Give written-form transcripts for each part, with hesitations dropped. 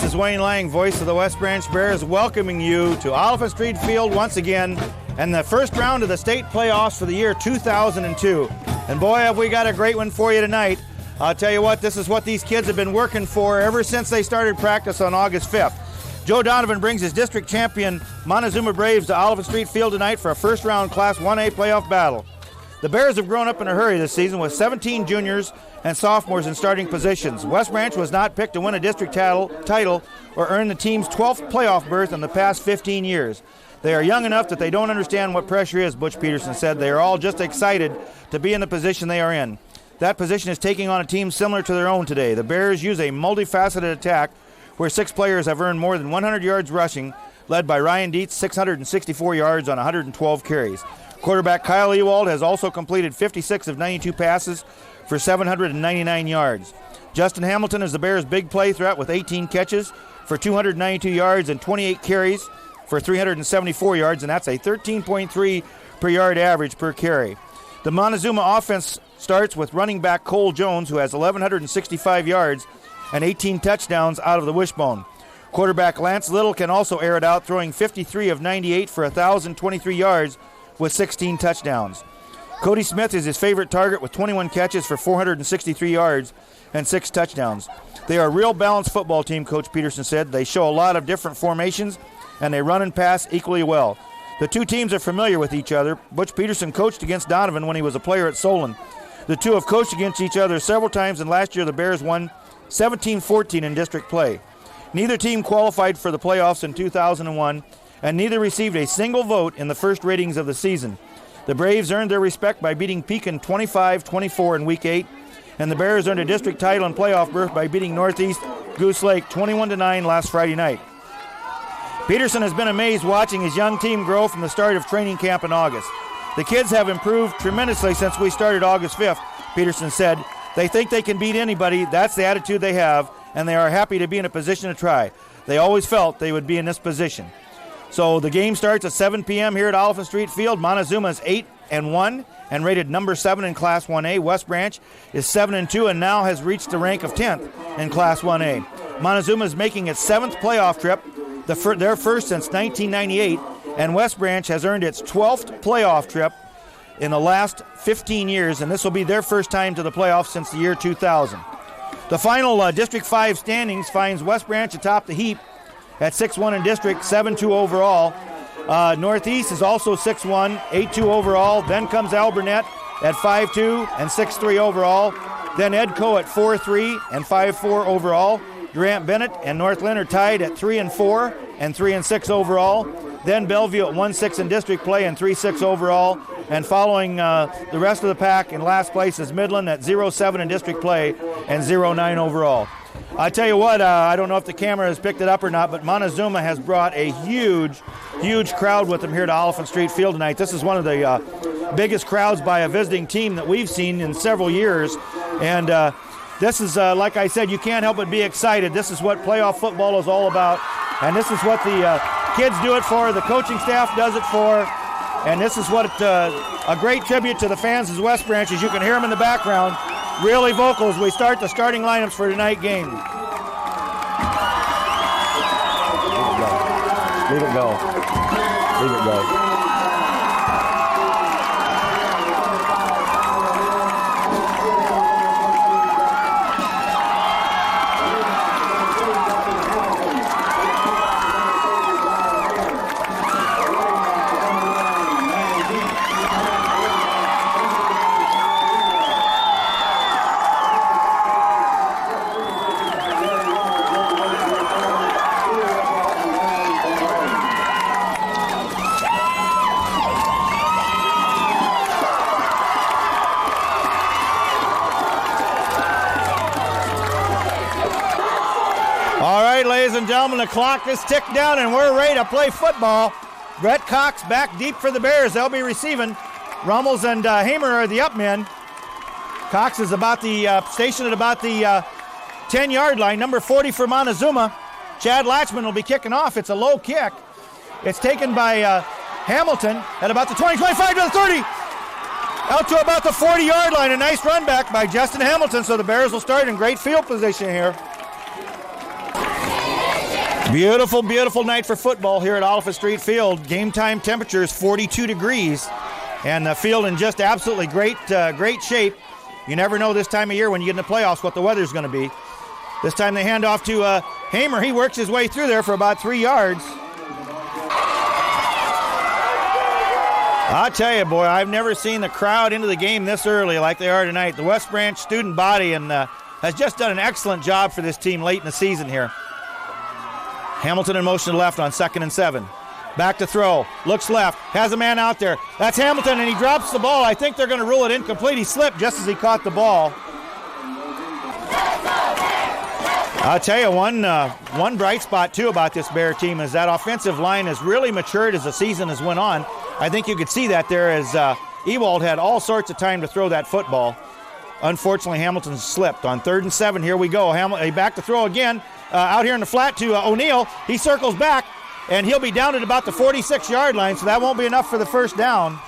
This is Wayne Lang, voice of the West Branch Bears, welcoming you to Oliphant Street Field once again and the first round of the state playoffs for the year 2002. And boy, have we got a great one for you tonight. I'll tell you what, this is what these kids have been working for ever since they started practice on August 5th. Joe Donovan brings his district champion Montezuma Braves to Oliphant Street Field tonight for a first-round Class 1A playoff battle. The Bears have grown up in a hurry this season with 17 juniors and sophomores in starting positions. West Branch was not picked to win a district title or earn the team's 12th playoff berth in the past 15 years. They are young enough that they don't understand what pressure is, Butch Peterson said. They are all just excited to be in the position they are in. That position is taking on a team similar to their own today. The Bears use a multifaceted attack where 6 players have earned more than 100 yards rushing, led by Ryan Dietz, 664 yards on 112 carries. Quarterback Kyle Ewald has also completed 56 of 92 passes for 799 yards. Justin Hamilton is the Bears' big play threat with 18 catches for 292 yards and 28 carries for 374 yards, and that's a 13.3 per yard average per carry. The Montezuma offense starts with running back Cole Jones, who has 1,165 yards and 18 touchdowns out of the wishbone. Quarterback Lance Little can also air it out, throwing 53 of 98 for 1,023 yards with 16 touchdowns. Cody Smith is his favorite target with 21 catches for 463 yards and 6 touchdowns. They are a real balanced football team, Coach Peterson said. They show a lot of different formations, and they run and pass equally well. The two teams are familiar with each other. Butch Peterson coached against Donovan when he was a player at Solon. The two have coached against each other several times, and last year the Bears won 17-14 in district play. Neither team qualified for the playoffs in 2001, and neither received a single vote in the first ratings of the season. The Braves earned their respect by beating Pekin 25-24 in Week 8, and the Bears earned a district title and playoff berth by beating Northeast Goose Lake 21-9 last Friday night. Peterson has been amazed watching his young team grow from the start of training camp in August. The kids have improved tremendously since we started August 5th, Peterson said. They think they can beat anybody. That's the attitude they have, and they are happy to be in a position to try. They always felt they would be in this position. So the game starts at 7 p.m. here at Oliphant Street Field. Montezuma is 8-1 and rated number 7 in Class 1A. West Branch is 7-2 and now has reached the rank of 10th in Class 1A. Montezuma is making its 7th playoff trip, their first since 1998, and West Branch has earned its 12th playoff trip in the last 15 years, and this will be their first time to the playoffs since the year 2000. The final District 5 standings finds West Branch atop the heap at 6-1 in district, 7-2 overall. Northeast is also 6-1, 8-2 overall. Then comes Alburnett at 5-2 and 6-3 overall. Then Edco at 4-3 and 5-4 overall. Durant Bennett and Northland are tied at 3-4 and 3-6 overall. Then Bellevue at 1-6 in district play and 3-6 overall. And following the rest of the pack in last place is Midland at 0-7 in district play and 0-9 overall. I tell you what, I don't know if the camera has picked it up or not, but Montezuma has brought a huge crowd with them here to Oliphant Street Field tonight. This is one of the biggest crowds by a visiting team that we've seen in several years. And this is, like I said, you can't help but be excited. This is what playoff football is all about. And this is what the kids do it for, the coaching staff does it for. And this is what a great tribute to the fans of West Branch, as you can hear them in the background, really vocal as we start the starting lineups for tonight's game. Leave it go. Leave it go. Ladies and gentlemen, the clock is ticked down and we're ready to play football. Brett Cox back deep for the Bears. They'll be receiving. Rummels and Hamer are the up men. Cox is about the stationed at about the 10-yard line. Number 40 for Montezuma. Chad Latchman will be kicking off. It's a low kick. It's taken by Hamilton at about the 20, 25 to the 30. Out to about the 40-yard line. A nice run back by Justin Hamilton. So the Bears will start in great field position here. Beautiful, beautiful night for football here at Oliphant Street Field. Game time temperature is 42 degrees, and the field in just absolutely great shape. You never know this time of year when you get in the playoffs what the weather's going to be. This time they hand off to Hamer. He works his way through there for about 3 yards. I'll tell you, boy, I've never seen the crowd into the game this early like they are tonight. The West Branch student body has just done an excellent job for this team late in the season here. Hamilton in motion to left on 2nd and 7. Back to throw. Looks left. Has a man out there. That's Hamilton, and he drops the ball. I think they're going to rule it incomplete. He slipped just as he caught the ball. I'll tell you, one bright spot, too, about this Bear team is that offensive line has really matured as the season has went on. I think you could see that there as Ewald had all sorts of time to throw that football. Unfortunately, Hamilton slipped. On 3rd and 7, here we go. Back to throw again. Out here in the flat to O'Neill. He circles back, and he'll be down at about the 46-yard line, so that won't be enough for the first down.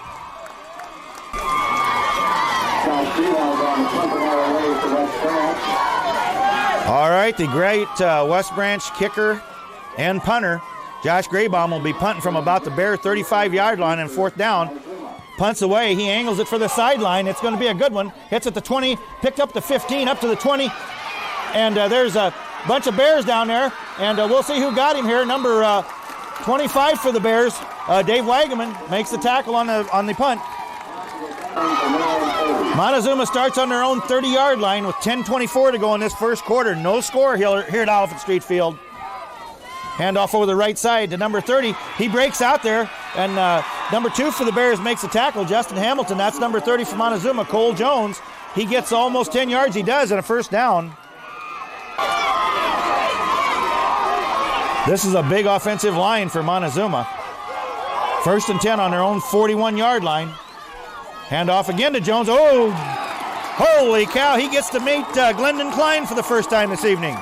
All right, the great West Branch kicker and punter, Josh Graybaum, will be punting from about the Bear 35-yard line on 4th down. Punts away. He angles it for the sideline. It's going to be a good one. Hits at the 20, picked up the 15, up to the 20, and there's a bunch of Bears down there, and we'll see who got him here. Number 25 for the Bears, Dave Wagaman, makes the tackle on the punt. Montezuma starts on their own 30-yard line with 10:24 to go in this first quarter. No score here at Oliphant Street Field. Handoff over the right side to number 30. He breaks out there, and number 2 for the Bears makes the tackle, Justin Hamilton. That's number 30 for Montezuma, Cole Jones. He gets almost 10 yards. He does, and a first down. This is a big offensive line for Montezuma. 1st and 10 on their own 41-yard line. Handoff again to Jones. Oh, holy cow. He gets to meet Glendon Klein for the first time this evening.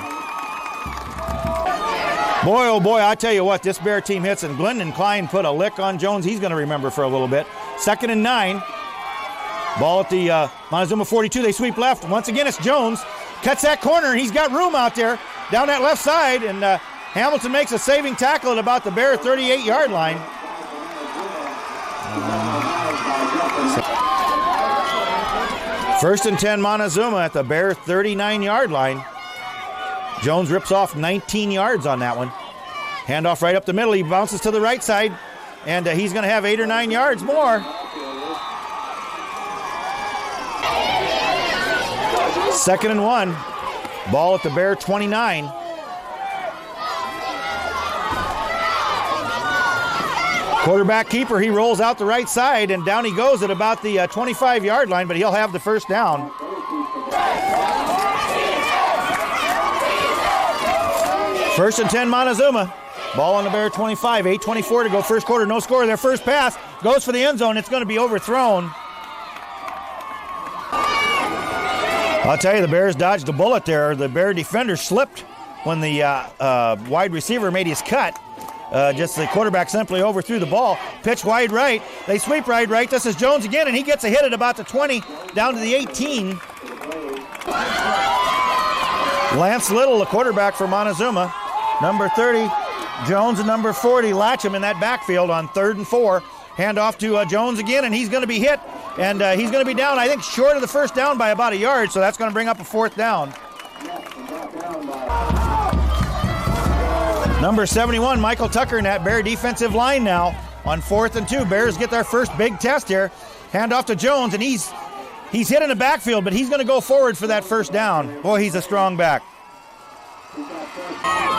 Boy, oh boy, I tell you what, this Bear team hits, and Glendon Klein put a lick on Jones he's going to remember for a little bit. 2nd and 9. Ball at the Montezuma 42. They sweep left. Once again, it's Jones. Cuts that corner, and he's got room out there down that left side, and Hamilton makes a saving tackle at about the Bear 38-yard line. First and 10 Montezuma at the Bear 39-yard line. Jones rips off 19 yards on that one. Handoff right up the middle. He bounces to the right side, and he's going to have 8 or 9 yards more. Second and 1. Ball at the Bear 29. Quarterback keeper, he rolls out the right side, and down he goes at about the 25-yard line, but he'll have the first down. First and 10 Montezuma. Ball on the Bear 25, 8:24 to go first quarter. No score. Their first pass goes for the end zone. It's going to be overthrown. I'll tell you, the Bears dodged a bullet there. The Bear defender slipped when the wide receiver made his cut. Just the quarterback simply overthrew the ball. Pitch wide right. They sweep wide right. This is Jones again, and he gets a hit at about the 20, down to the 18. Lance Little, the quarterback for Montezuma. Number 30, Jones, and number 40, Latcham in that backfield on 3rd and 4. Hand off to Jones again, and he's going to be hit, and he's going to be down, I think, short of the first down by about a yard, so that's going to bring up a 4th down. Number 71, Michael Tucker in that Bear defensive line now on 4th and 2. Bears get their first big test here. Hand off to Jones, and he's hit in the backfield, but he's going to go forward for that first down. Boy, he's a strong back.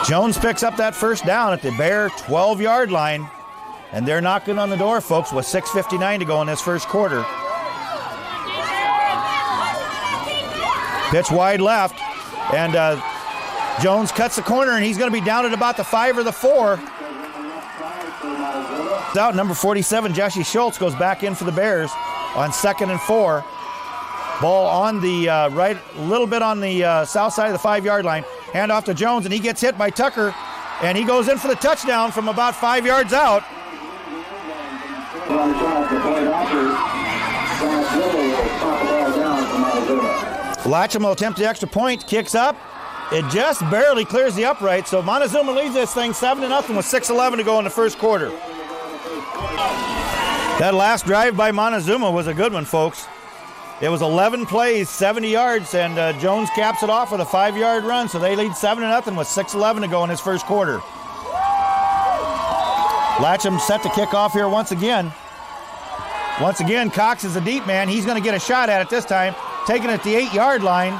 Jones picks up that first down at the Bear 12-yard line, and they're knocking on the door, folks, with 6:59 to go in this first quarter. Pitch wide left, and Jones cuts the corner, and he's going to be down at about the 5 or the 4. Out number 47, Jesse Schultz, goes back in for the Bears on 2nd and 4. Ball on the right, a little bit on the south side of the 5-yard line. Hand off to Jones, and he gets hit by Tucker, and he goes in for the touchdown from about 5 yards out. Latcham will attempt the extra point, kicks up, It just barely clears the upright, so Montezuma leads this thing 7-0 with 6:11 to go in the first quarter. That last drive by Montezuma was a good one, folks. It was 11 plays, 70 yards, and Jones caps it off with a 5-yard run, so they lead 7-0 with 6:11 to go in his first quarter. Latcham set to kick off here once again. Once again, Cox is a deep man. He's going to get a shot at it this time, taking it at the 8-yard line.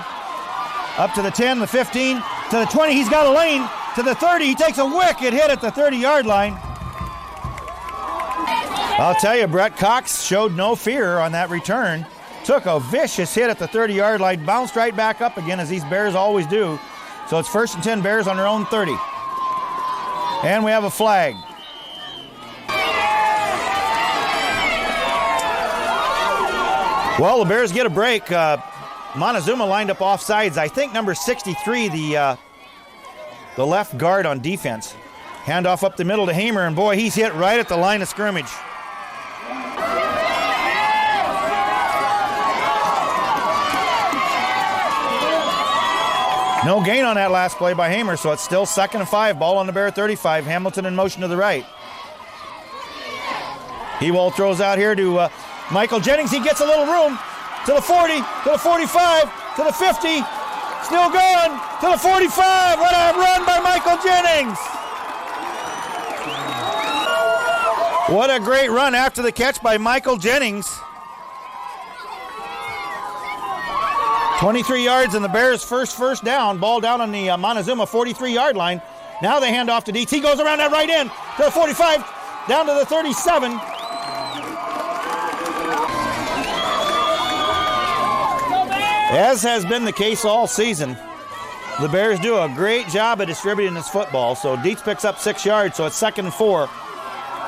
Up to the 10, the 15, to the 20. He's got a lane to the 30. He takes a wicked hit at the 30-yard line. I'll tell you, Brett, Cox showed no fear on that return. Took a vicious hit at the 30-yard line, bounced right back up again, as these Bears always do. So it's 1st and 10, Bears on their own 30. And we have a flag. Well, the Bears get a break. Montezuma lined up off sides. I think number 63, the left guard on defense. Handoff up the middle to Hamer, and boy, he's hit right at the line of scrimmage. No gain on that last play by Hamer, so it's still 2nd and 5. Ball on the Bear 35. Hamilton in motion to the right. He-Wall throws out here to Michael Jennings. He gets a little room. To the 40, to the 45, to the 50, still going, to the 45. What a run by Michael Jennings. What a great run after the catch by Michael Jennings. 23 yards and the Bears' first down. Ball down on the Montezuma 43-yard line. Now they hand off to Dietz. He goes around that right end to the 45, down to the 37. As has been the case all season, the Bears do a great job of distributing this football. So Dietz picks up 6 yards, so it's 2nd and 4.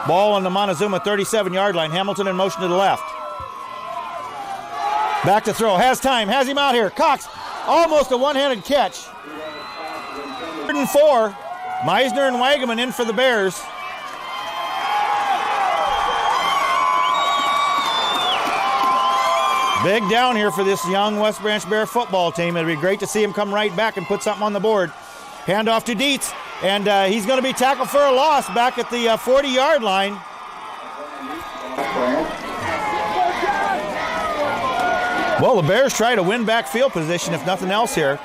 Ball on the Montezuma 37-yard line. Hamilton in motion to the left. Back to throw. Has time. Has him out here. Cox, almost a one-handed catch. 3rd and 4. Meisner and Wagaman in for the Bears. Big down here for this young West Branch Bear football team. It'd be great to see him come right back and put something on the board. Hand off to Dietz, and he's going to be tackled for a loss back at the 40-yard line. Well, the Bears try to win back field position, if nothing else here.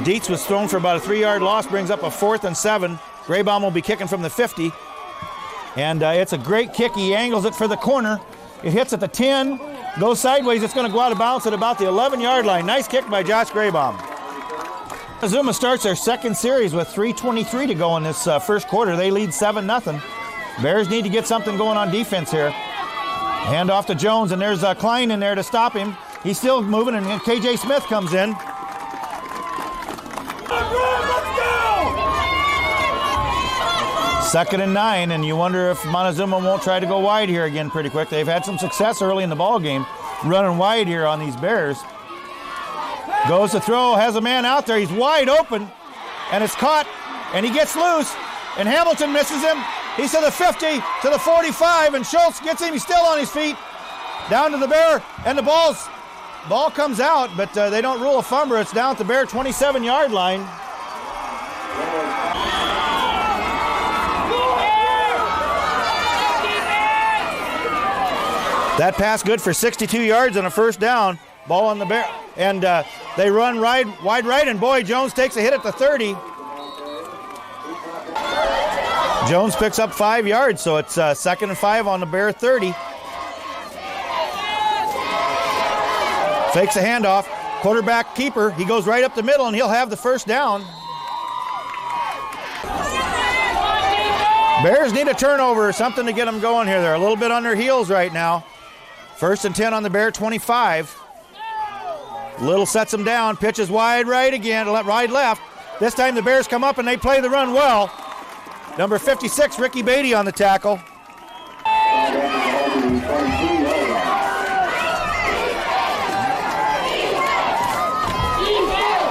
Dietz was thrown for about a 3-yard loss, brings up a 4th and 7. Graybaum will be kicking from the 50. And it's a great kick. He angles it for the corner. It hits at the 10. Goes sideways, it's going to go out of bounds at about the 11-yard line. Nice kick by Josh Graybaum. Montezuma starts their second series with 3:23 to go in this first quarter. They lead 7-0. Bears need to get something going on defense here. Hand off to Jones, and there's Klein in there to stop him. He's still moving, and KJ Smith comes in. Second and 9, and you wonder if Montezuma won't try to go wide here again pretty quick. They've had some success early in the ball game running wide here on these Bears. Goes to throw, has a man out there. He's wide open, and it's caught, and he gets loose, and Hamilton misses him. He's to the 50, to the 45, and Schultz gets him. He's still on his feet. Down to the Bear, and the ball comes out, but they don't rule a fumble. It's down at the Bear 27-yard line. That pass good for 62 yards and a first down. Ball on the Bear. And they run wide right, and boy, Jones takes a hit at the 30. Jones picks up 5 yards, so it's 2nd and 5 on the Bear 30. Fakes a handoff. Quarterback keeper. He goes right up the middle, and he'll have the first down. Bears need a turnover or something to get them going here. They're a little bit on their heels right now. 1st and 10 on the Bear 25. Little sets them down. Pitches wide right again. Wide left. This time the Bears come up and they play the run well. Number 56, Ricky Beatty on the tackle.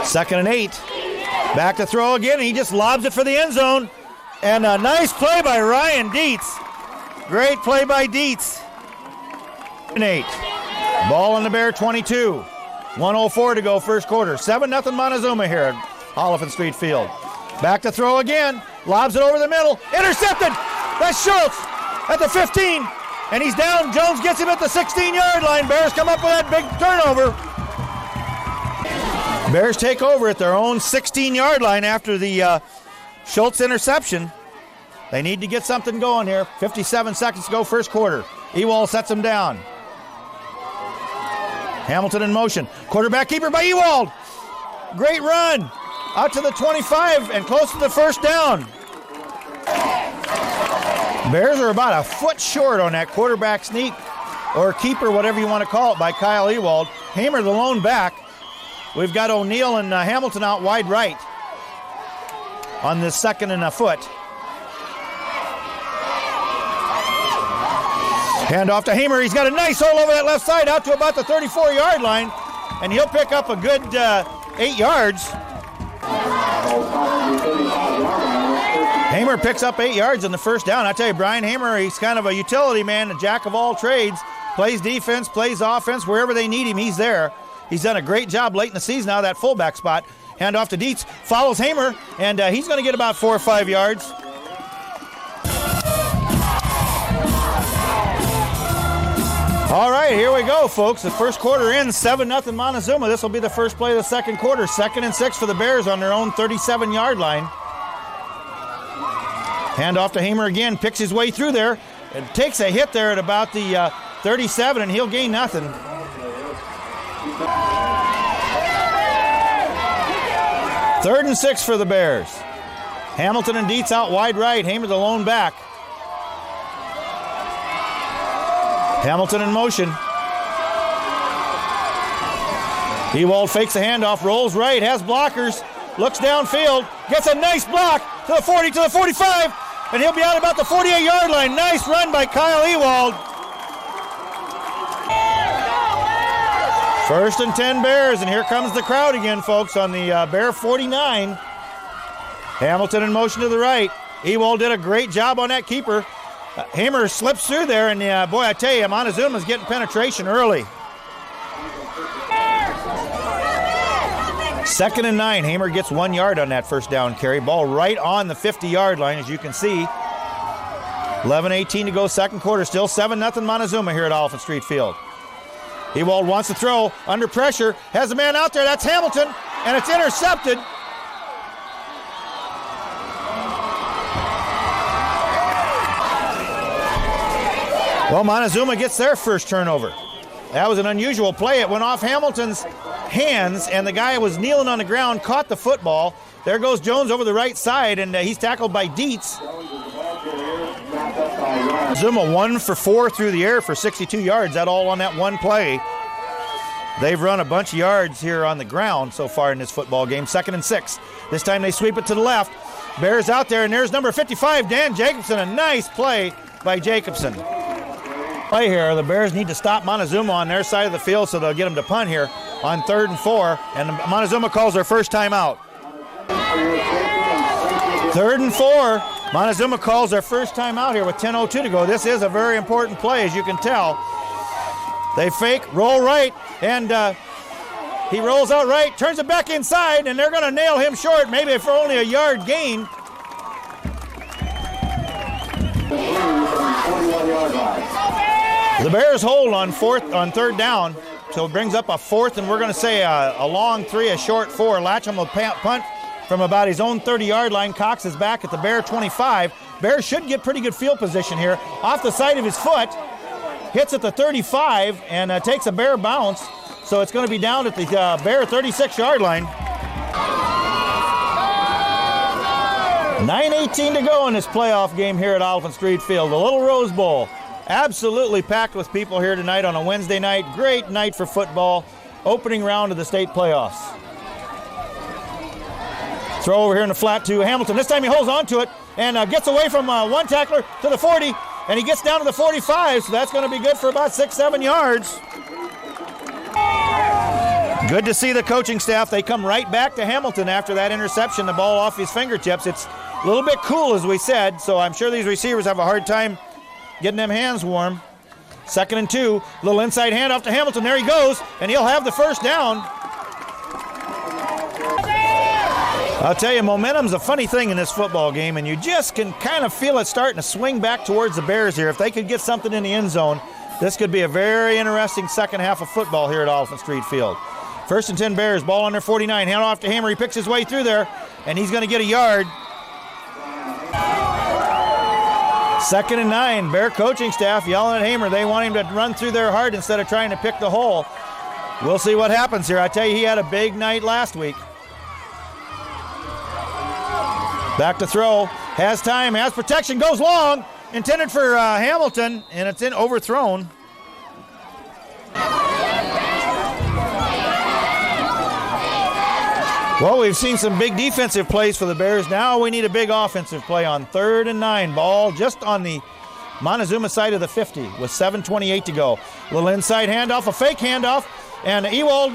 Second and 8. Back to throw again. He just lobs it for the end zone. And a nice play by Ryan Dietz. Great play by Dietz. 8. Ball on the Bear 22. 1:04 to go first quarter. 7-0 Montezuma here. Oliphant Street Field. Back to throw again. Lobs it over the middle. Intercepted. That's Schultz at the 15. And he's down. Jones gets him at the 16-yard line. Bears come up with that big turnover. Bears take over at their own 16-yard line after the Schultz interception. They need to get something going here. 57 seconds to go, first quarter. Ewald sets him down. Hamilton in motion. Quarterback keeper by Ewald. Great run. Out to the 25 and close to the first down. Bears are about a foot short on that quarterback sneak or keeper, whatever you want to call it, by Kyle Ewald. Hamer the lone back. We've got O'Neill and Hamilton out wide right on this second and a foot. Hand off to Hamer. He's got a nice hole over that left side out to about the 34-yard line, and he'll pick up a good 8 yards. Hamer picks up 8 yards on the first down. I tell you, Brian Hamer, he's kind of a utility man, a jack of all trades. Plays defense, plays offense. Wherever they need him, he's there. He's done a great job late in the season out of that fullback spot. Hand off to Dietz, follows Hamer, and he's going to get about 4 or 5 yards. All right, here we go, folks. The first quarter ends 7-0 Montezuma. This will be the first play of the second quarter. 2nd and 6 for the Bears on their own 37-yard line. Hand off to Hamer again, picks his way through there, and takes a hit there at about the 37, and he'll gain nothing. Third and 6 for the Bears. Hamilton and Dietz out wide right. Hamer the lone back. Hamilton in motion. Ewald fakes the handoff, rolls right, has blockers, looks downfield, gets a nice block to the 40, to the 45, and he'll be out about the 48-yard line. Nice run by Kyle Ewald. First and 10 Bears, and here comes the crowd again, folks, on the Bear 49. Hamilton in motion to the right. Ewald did a great job on that keeper. Hamer slips through there, and boy, I tell you, Montezuma's getting penetration early. 2nd and 9. Hamer gets 1 yard on that first down carry. Ball right on the 50-yard line, as you can see. 11:18 to go, second quarter. Still 7-0 Montezuma here at Oliphant Street Field. Ewald wants to throw, under pressure, has a man out there. That's Hamilton, and it's intercepted. Well, Montezuma gets their first turnover. That was an unusual play. It went off Hamilton's hands, and the guy was kneeling on the ground, caught the football. There goes Jones over the right side, and he's tackled by Dietz. Montezuma 1 for 4 through the air for 62 yards. That all on that one play. They've run a bunch of yards here on the ground so far in this football game. 2nd and 6. This time they sweep it to the left. Bears out there, and there's number 55, Dan Jacobson. A nice play by Jacobson. Play here, the Bears need to stop Montezuma on their side of the field, so they'll get him to punt here on 3rd and 4, and Montezuma calls their first timeout. 3rd and 4, Montezuma calls their first timeout here with 10:02 to go. This is a very important play, as you can tell. They fake, roll right, and he rolls out right, turns it back inside, and they're going to nail him short, maybe for only a yard gain. The Bears hold on 3rd down, so it brings up a 4th, and we're going to say a long 3, a short 4. Latcham will punt from about his own 30-yard line. Cox is back at the Bear 25. Bears should get pretty good field position here. Off the side of his foot, hits at the 35, and takes a Bear bounce, so it's going to be down at the Bear 36-yard line. 9:18 to go in this playoff game here at Oliphant Street Field, the Little Rose Bowl. Absolutely packed with people here tonight on a Wednesday night. Great night for football. Opening round of the state playoffs. Throw over here in the flat to Hamilton. This time he holds on to it and gets away from one tackler to the 40, and he gets down to the 45, so that's going to be good for about 6-7 yards. Good to see the coaching staff. They come right back to Hamilton after that interception, the ball off his fingertips. It's a little bit cool, as we said, so I'm sure these receivers have a hard time getting them hands warm. 2nd and 2, little inside handoff to Hamilton. There he goes, and he'll have the first down. I'll tell you, momentum's a funny thing in this football game, and you just can kind of feel it starting to swing back towards the Bears here. If they could get something in the end zone, this could be a very interesting second half of football here at Oliphant Street Field. 1st and 10 Bears, ball on their 49. Hand off to Hammer. He picks his way through there, and he's going to get a yard. 2nd and 9. Bear coaching staff yelling at Hamer. They want him to run through there hard instead of trying to pick the hole. We'll see what happens here. I tell you, he had a big night last week. Back to throw. Has time, has protection, goes long. Intended for Hamilton, and it's overthrown. Well, we've seen some big defensive plays for the Bears. Now we need a big offensive play on 3rd and 9. Ball just on the Montezuma side of the 50 with 7:28 to go. A little inside handoff, a fake handoff, and Ewald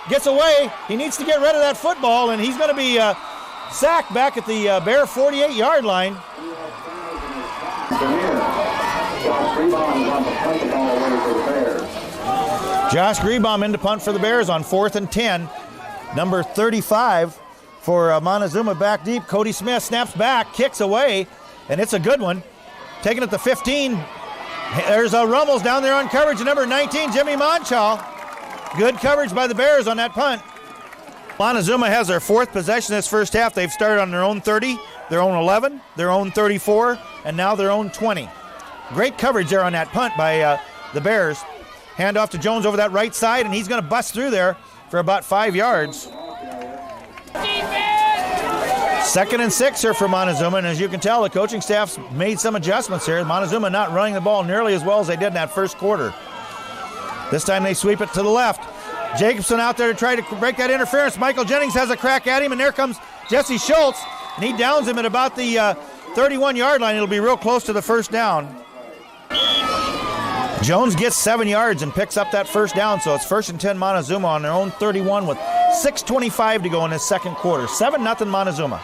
gets away. He needs to get rid of that football, and he's going to be sacked back at the Bear 48-yard line. Josh Greenbaum in to punt for the Bears on 4th and 10. Number 35 for Montezuma back deep. Cody Smith snaps back, kicks away, and it's a good one. Taking it to 15. There's Rummels down there on coverage. Number 19, Jimmy Monchal. Good coverage by the Bears on that punt. Montezuma has their 4th possession this first half. They've started on their own 30, their own 11, their own 34, and now their own 20. Great coverage there on that punt by the Bears. Hand off to Jones over that right side, and he's going to bust through there for about 5 yards. 2nd and 6 here for Montezuma, and as you can tell, the coaching staff's made some adjustments here. Montezuma not running the ball nearly as well as they did in that first quarter. This time they sweep it to the left. Jacobson out there to try to break that interference. Michael Jennings has a crack at him, and there comes Jesse Schultz, and he downs him at about the 31-yard line. It'll be real close to the first down. Jones gets 7 yards and picks up that first down, so it's 1st and 10 Montezuma on their own 31 with 6:25 to go in this second quarter. 7-0 Montezuma.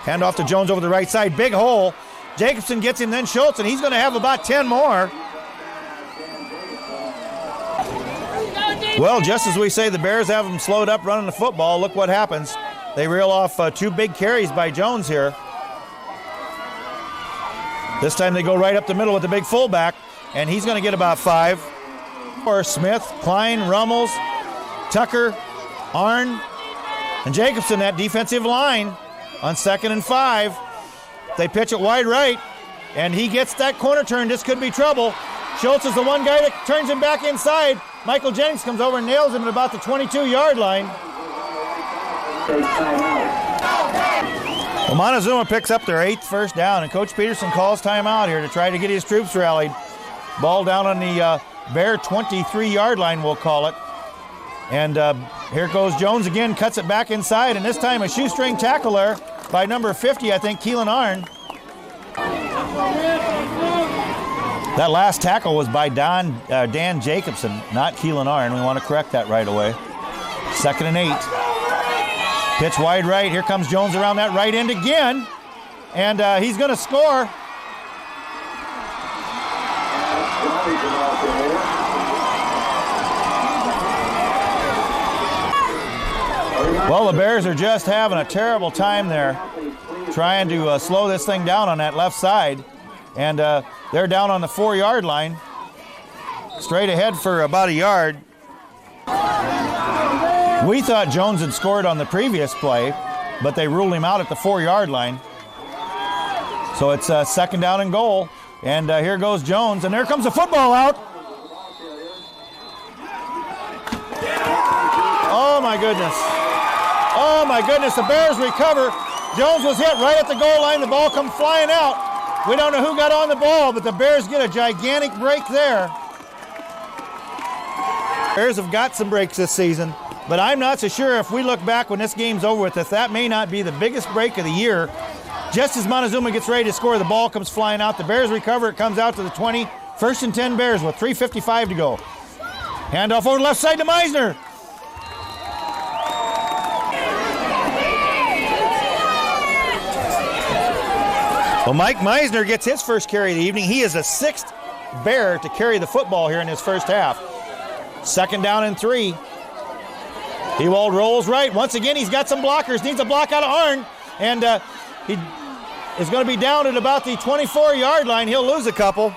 Hand off to Jones over the right side. Big hole. Jacobson gets him, then Schultz, and he's going to have about 10 more. Well, just as we say the Bears have them slowed up running the football, look what happens. They reel off 2 big carries by Jones here. This time they go right up the middle with the big fullback, and he's going to get about 5. Or Smith, Klein, Rummels, Tucker, Arn, and Jacobson, that defensive line on 2nd and 5. They pitch it wide right, and he gets that corner turn. This could be trouble. Schultz is the one guy that turns him back inside. Michael Jennings comes over and nails him at about the 22-yard line. Well, Montezuma picks up their 8th first down, and Coach Peterson calls timeout here to try to get his troops rallied. Ball down on the Bear 23-yard line, we'll call it. And here goes Jones again, cuts it back inside, and this time a shoestring tackle there by number 50, I think, Keelan Arn. That last tackle was by Dan Jacobson, not Keelan Arn. We want to correct that right away. 2nd and 8. Pitch wide right. Here comes Jones around that right end again, and he's going to score. Well, the Bears are just having a terrible time there trying to slow this thing down on that left side. And they're down on the 4-yard line, straight ahead for about a yard. We thought Jones had scored on the previous play, but they ruled him out at the 4-yard line. So it's 2nd down and goal. And here goes Jones, and there comes the football out. Oh, my goodness. Oh, my goodness, the Bears recover. Jones was hit right at the goal line. The ball comes flying out. We don't know who got on the ball, but the Bears get a gigantic break there. Bears have got some breaks this season, but I'm not so sure if we look back when this game's over with, if that may not be the biggest break of the year. Just as Montezuma gets ready to score, the ball comes flying out. The Bears recover. It comes out to the 20. 1st and 10 Bears with 3:55 to go. Handoff over the left side to Meisner. Well, Mike Meisner gets his first carry of the evening. He is the 6th Bear to carry the football here in his first half. 2nd down and 3. Ewald rolls right. Once again, he's got some blockers. Needs a block out of Arn. And he is going to be down at about the 24-yard line. He'll lose a couple.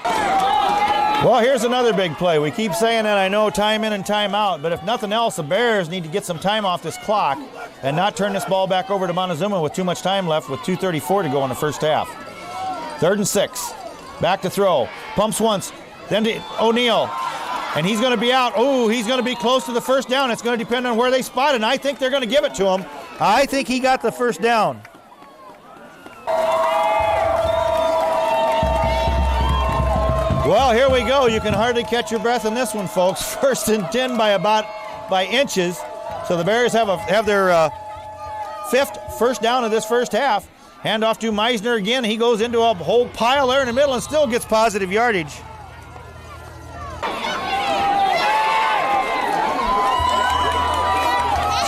Well, here's another big play. We keep saying that, I know, time in and time out, but if nothing else, the Bears need to get some time off this clock and not turn this ball back over to Montezuma with too much time left with 2:34 to go in the first half. 3rd and 6. Back to throw. Pumps once. Then to O'Neal. And he's going to be out. Oh, he's going to be close to the first down. It's going to depend on where they spot it, and I think they're going to give it to him. I think he got the first down. Well, here we go. You can hardly catch your breath in this one, folks. 1st and 10 by inches. So the Bears have their 5th first down of this first half. Hand off to Meisner again. He goes into a whole pile there in the middle and still gets positive yardage.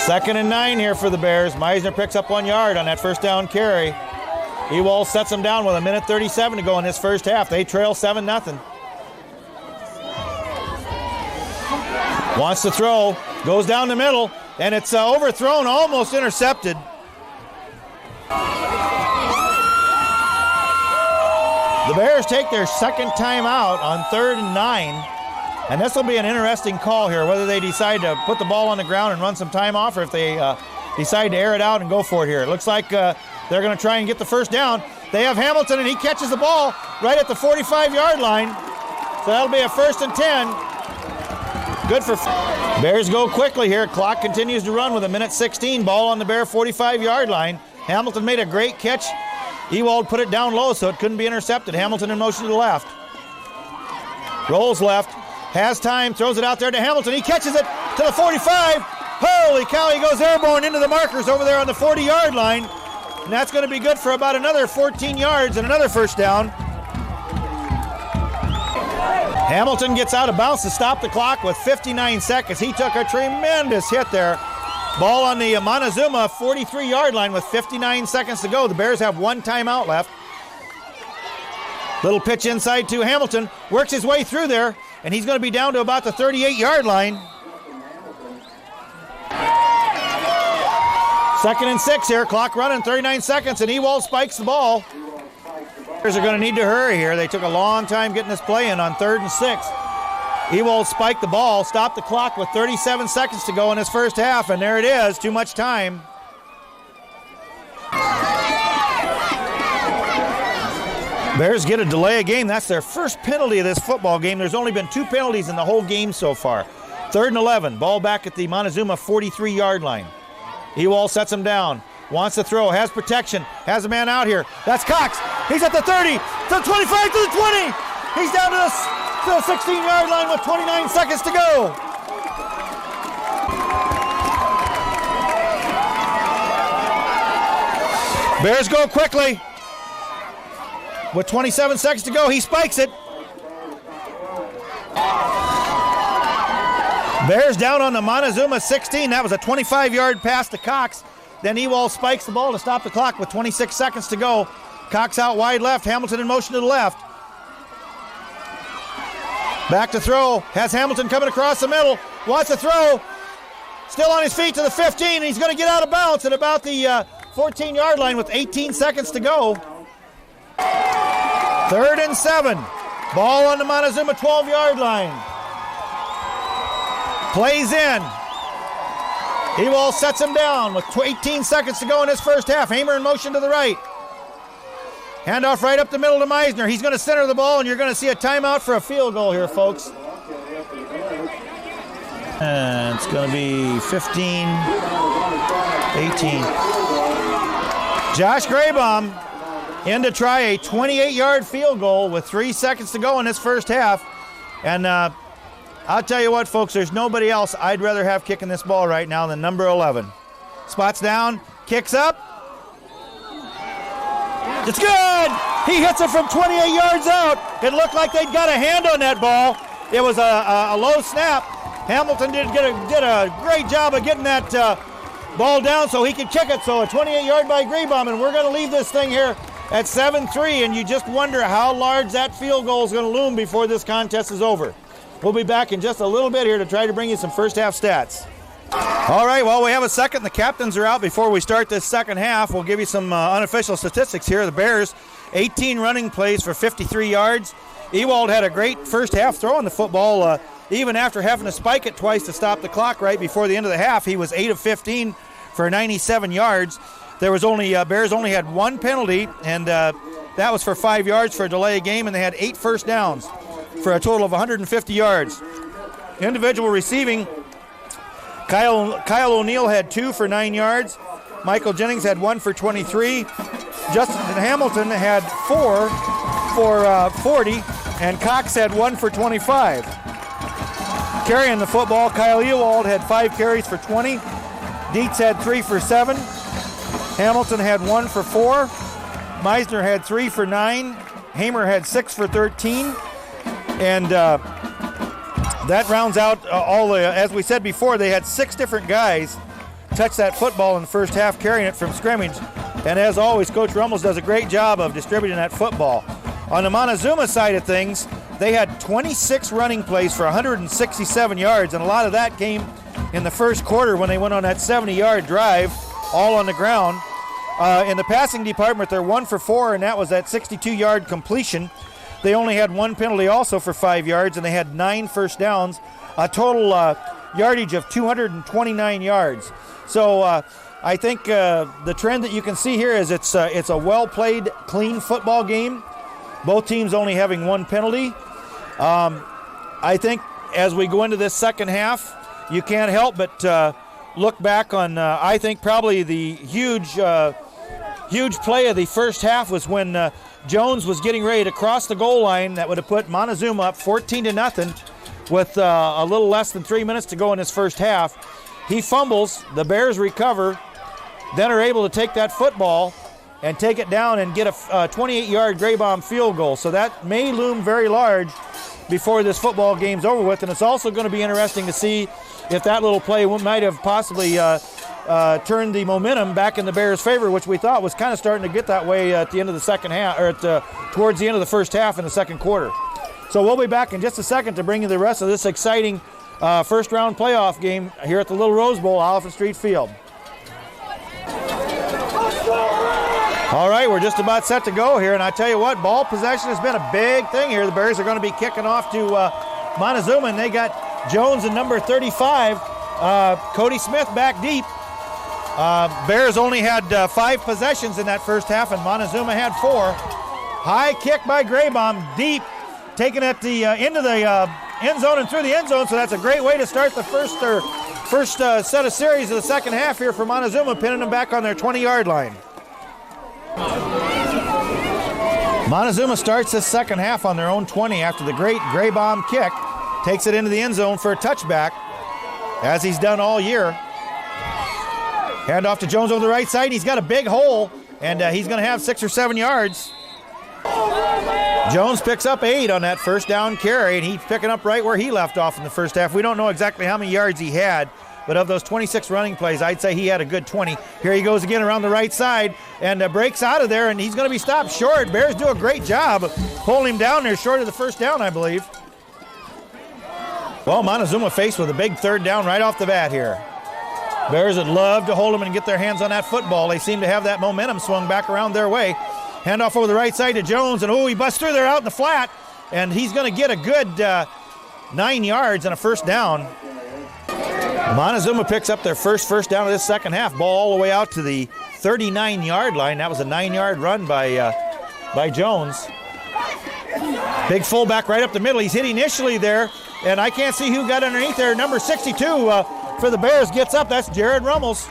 Second and 9 here for the Bears. Meisner picks up 1 yard on that first down carry. Ewald sets them down with 1:37 to go in this first half. They trail 7-0. Wants to throw, goes down the middle, and it's overthrown, almost intercepted. The Bears take their second time out on 3rd and 9. And this will be an interesting call here, whether they decide to put the ball on the ground and run some time off, or if they decide to air it out and go for it here. It looks like they're going to try and get the first down. They have Hamilton, and he catches the ball right at the 45-yard line. So that'll be a 1st and 10. Good for Bears go quickly here. Clock continues to run with 1:16. Ball on the Bear 45-yard line. Hamilton made a great catch. Ewald put it down low so it couldn't be intercepted. Hamilton in motion to the left. Rolls left. Has time, throws it out there to Hamilton. He catches it to the 45. Holy cow, he goes airborne into the markers over there on the 40-yard line. And that's going to be good for about another 14 yards and another first down. Hamilton gets out of bounds to stop the clock with 59 seconds. He took a tremendous hit there. Ball on the Montezuma 43-yard line with 59 seconds to go. The Bears have 1 timeout left. Little pitch inside to Hamilton. Works his way through there. And he's going to be down to about the 38-yard line. 2nd and 6 here. Clock running, 39 seconds, and Ewald spikes the ball. Bears are going to need to hurry here. They took a long time getting this play in on 3rd and 6. Ewald spiked the ball, stopped the clock with 37 seconds to go in this first half, and there it is. Too much time. Bears get a delay of game. That's their first penalty of this football game. There's only been 2 penalties in the whole game so far. 3rd and 11. Ball back at the Montezuma 43-yard line. Ewald sets him down. Wants to throw. Has protection. Has a man out here. That's Cox. He's at the 30. To the 25. To the 20. He's down to the 16-yard line with 29 seconds to go. Bears go quickly. With 27 seconds to go, he spikes it. Bears down on the Montezuma 16. That was a 25-yard pass to Cox. Then Ewald spikes the ball to stop the clock with 26 seconds to go. Cox out wide left. Hamilton in motion to the left. Back to throw. Has Hamilton coming across the middle. Wants to throw. Still on his feet to the 15. And he's going to get out of bounds at about the 14-yard line with 18 seconds to go. 3rd and 7. Ball on the Montezuma 12-yard line. Plays in. Ewald sets him down with 18 seconds to go in this first half. Hamer in motion to the right. Handoff right up the middle to Meisner. He's going to center the ball, and you're going to see a timeout for a field goal here, folks. And it's going to be 15, 18. Josh Graybaum in to try a 28-yard field goal with 3 seconds to go in this first half. And I'll tell you what, folks, there's nobody else I'd rather have kicking this ball right now than number 11. Spots down, kicks up. It's good! He hits it from 28 yards out. It looked like they'd got a hand on that ball. It was a low snap. Hamilton did a great job of getting that ball down so he could kick it. So a 28-yard by Graybaum, and we're going to leave this thing here at 7-3, and you just wonder how large that field goal is going to loom before this contest is over. We'll be back in just a little bit here to try to bring you some first half stats. All right, well, we have a second. The captains are out before we start this second half. We'll give you some unofficial statistics here. The Bears, 18 running plays for 53 yards. Ewald had a great first half throwing the football. Even after having to spike it twice to stop the clock right before the end of the half, he was 8 of 15 for 97 yards. There was Bears only had one penalty, and that was for 5 yards for a delay of game, and they had 8 first downs for a total of 150 yards. Individual receiving, Kyle O'Neill had 2 for 9 yards. Michael Jennings had 1 for 23. Justin Hamilton had 4 for 40, and Cox had 1 for 25. Carrying the football, Kyle Ewald had 5 carries for 20. Dietz had 3 for 7. Hamilton had 1 for 4. Meisner had 3 for 9. Hamer had 6 for 13. And that rounds out all the, as we said before, they had 6 different guys touch that football in the first half, carrying it from scrimmage. And as always, Coach Rummels does a great job of distributing that football. On the Montezuma side of things, they had 26 running plays for 167 yards, and a lot of that came in the first quarter when they went on that 70-yard drive, all on the ground. In the passing department, they're 1 for 4, and that was that 62-yard completion. They only had 1 penalty also for 5 yards, and they had 9 first downs, a total yardage of 229 yards. So I think the trend that you can see here is it's a well-played, clean football game. Both teams only having 1 penalty. I think as we go into this second half, you can't help but look back on, I think probably the huge play of the first half was when Jones was getting ready to cross the goal line. That would have put Montezuma up 14-0 with a little less than 3 minutes to go in his first half. He fumbles, the Bears recover, then are able to take that football and take it down and get a 28-yard Graybomb field goal. So that may loom very large before this football game's over with, and it's also going to be interesting to see if that little play might have possibly turned the momentum back in the Bears' favor, which we thought was kind of starting to get that way at the end of the second half, or towards the end of the first half in the second quarter. So we'll be back in just a second to bring you the rest of this exciting first-round playoff game here at the Little Rose Bowl, Oliphant Street Field. All right, we're just about set to go here, and I tell you what, ball possession has been a big thing here. The Bears are going to be kicking off to Montezuma, and they got Jones and number 35, Cody Smith, back deep. Bears only had 5 possessions in that first half, and Montezuma had 4. High kick by Graybomb, deep, taken at the into the end zone and through the end zone, so that's a great way to start the first set of series of the second half here for Montezuma, pinning them back on their 20-yard line. Montezuma starts this second half on their own 20 after the great Graybomb kick. Takes it into the end zone for a touchback, as he's done all year. Hand off to Jones over the right side. He's got a big hole, and he's going to have 6 or 7 yards. Jones picks up 8 on that first down carry, and he's picking up right where he left off in the first half. We don't know exactly how many yards he had, but of those 26 running plays, I'd say he had a good 20. Here he goes again around the right side and breaks out of there, and he's going to be stopped short. Bears do a great job of holding him down there short of the first down, I believe. Well, Montezuma faced with a big third down right off the bat here. Bears would love to hold him and get their hands on that football. They seem to have that momentum swung back around their way. Handoff over the right side to Jones, and he busts through there out in the flat, and he's going to get a good 9 yards and a first down. Montezuma picks up their first down of this second half. Ball all the way out to the 39-yard line. That was a 9-yard run by Jones. Big fullback right up the middle. He's hit initially there, and I can't see who got underneath there. Number 62 for the Bears gets up. That's Jared Rummels.